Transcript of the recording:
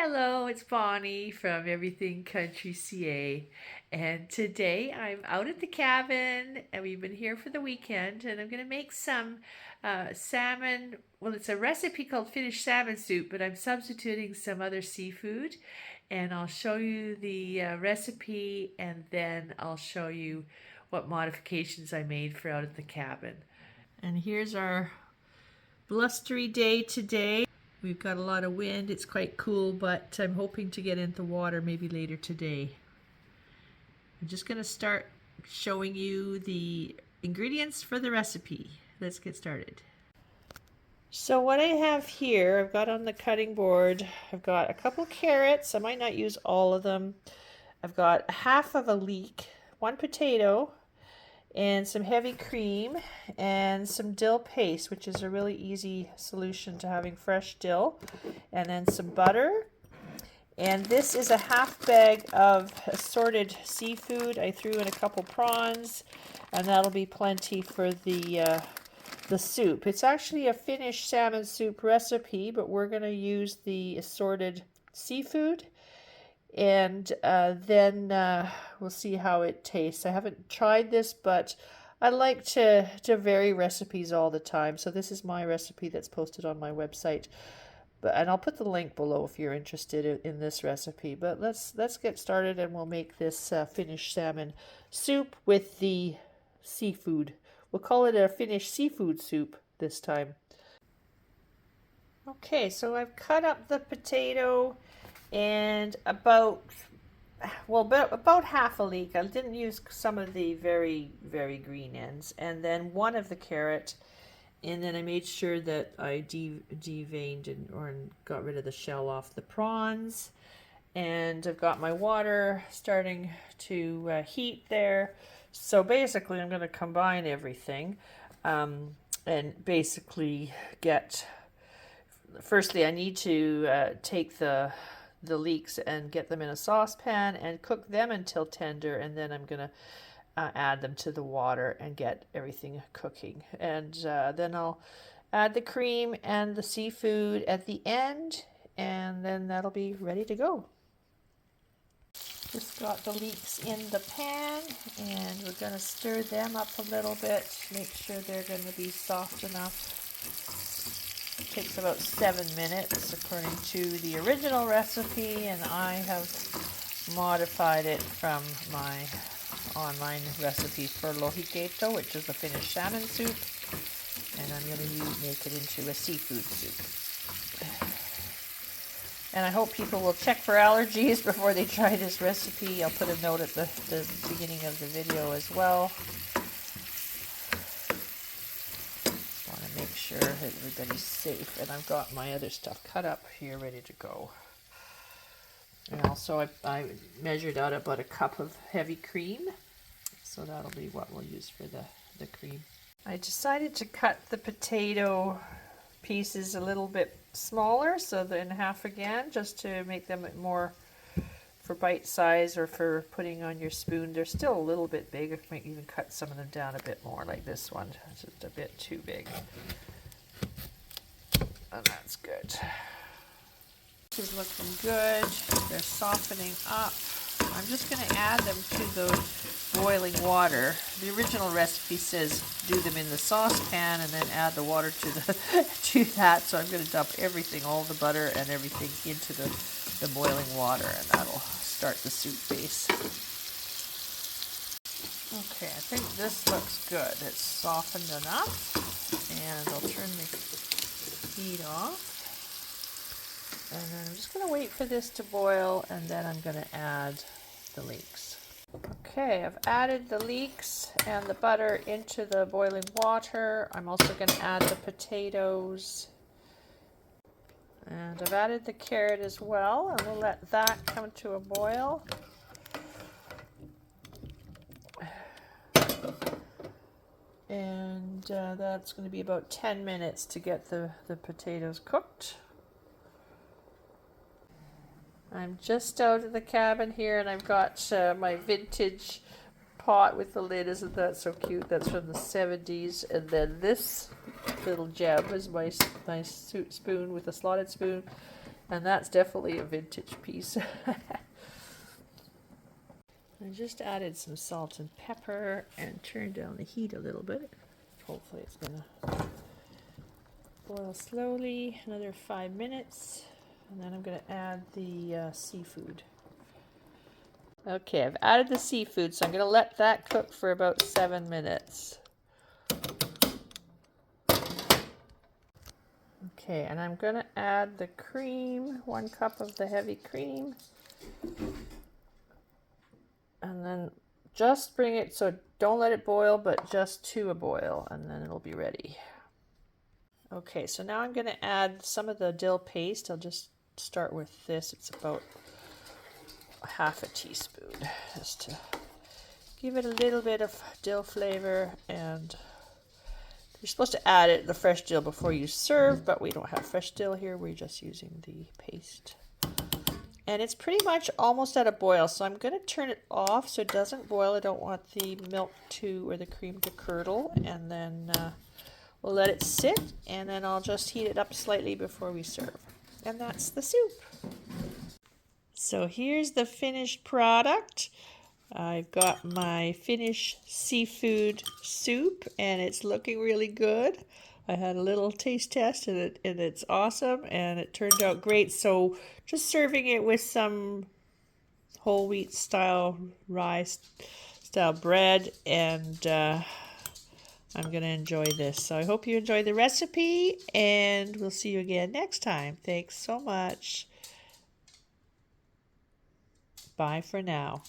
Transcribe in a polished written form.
Hello, it's Bonnie from Everything Country CA, and today I'm out at the cabin and we've been here for the weekend, and I'm going to make some salmon. Well, it's a recipe called Finnish salmon soup, but I'm substituting some other seafood, and I'll show you the recipe, and then I'll show you what modifications I made for out at the cabin. And here's our blustery day today. We've got a lot of wind. It's quite cool, but I'm hoping to get into water maybe later today. I'm just going to start showing you the ingredients for the recipe. Let's get started. So what I have here, I've got on the cutting board, I've got a couple carrots. I might not use all of them. I've got half of a leek, one potato, and some heavy cream and some dill paste, which is a really easy solution to having fresh dill, and then some butter. And this is a half bag of assorted seafood. I threw in a couple prawns, and that'll be plenty for the soup. It's actually a Finnish salmon soup recipe, but we're going to use the assorted seafood. And then we'll see how it tastes. I haven't tried this, but I like to vary recipes all the time. So this is my recipe that's posted on my website. And I'll put the link below if you're interested in this recipe. But let's get started, and we'll make this Finnish salmon soup with the seafood. We'll call it a Finnish seafood soup this time. Okay, so I've cut up the potato and about half a leek. I didn't use some of the very green ends, and then one of the carrot, and then I made sure that I deveined and got rid of the shell off the prawns, and I've got my water starting to heat there. So basically I'm going to combine everything and basically firstly I need to take the leeks and get them in a saucepan and cook them until tender, and then I'm going to add them to the water and get everything cooking, and then I'll add the cream and the seafood at the end, and then that'll be ready to go. Just got the leeks in the pan, and we're going to stir them up a little bit, make sure they're going to be soft enough. It takes about 7 minutes according to the original recipe, and I have modified it from my online recipe for lohikeito, which is a Finnish salmon soup, and I'm going to make it into a seafood soup. And I hope people will check for allergies before they try this recipe. I'll put a note at the beginning of the video as well. Make sure everybody's safe, and I've got my other stuff cut up here ready to go. And also I measured out about a cup of heavy cream, so that'll be what we'll use for the cream. I decided to cut the potato pieces a little bit smaller, so they're in half again, just to make them more for bite size or for putting on your spoon. They're still a little bit big. I might even cut some of them down a bit more, like this one. It's just a bit too big. And that's good. This is looking good. They're softening up. I'm just going to add them to the boiling water. The original recipe says do them in the saucepan and then add the water to that. So I'm going to dump everything, all the butter and everything, into the boiling water, and that'll start the soup base. Okay, I think this looks good. It's softened enough, and I'll turn the heat off. And then I'm just going to wait for this to boil, and then I'm going to add the leeks. Okay, I've added the leeks and the butter into the boiling water. I'm also going to add the potatoes. And I've added the carrot as well, and we'll let that come to a boil. And that's going to be about 10 minutes to get the potatoes cooked. I'm just out of the cabin here, and I've got my vintage pot with the lid. Isn't that so cute? That's from the 70s. And then this little gem is my spoon with a slotted spoon. And that's definitely a vintage piece. I just added some salt and pepper and turned down the heat a little bit. Hopefully it's gonna boil slowly, another 5 minutes, and then I'm gonna add the seafood. Okay, I've added the seafood, so I'm gonna let that cook for about 7 minutes. Okay, and I'm gonna add the cream, 1 cup of the heavy cream. And then just bring it, so don't let it boil, but just to a boil, and then it'll be ready. Okay, so now I'm gonna add some of the dill paste. I'll just start with this. It's about half a teaspoon, just to give it a little bit of dill flavor. And you're supposed to add it, the fresh dill, before you serve, but we don't have fresh dill here. We're just using the paste. And it's pretty much almost at a boil, so I'm going to turn it off so it doesn't boil. I don't want the milk or the cream to curdle. And then we'll let it sit, and then I'll just heat it up slightly before we serve. And that's the soup. So here's the finished product. I've got my Finnish seafood soup, and it's looking really good. I had a little taste test, and it's awesome, and it turned out great. So just serving it with some whole wheat style rice style bread, and I'm going to enjoy this. So I hope you enjoy the recipe, and we'll see you again next time. Thanks so much. Bye for now.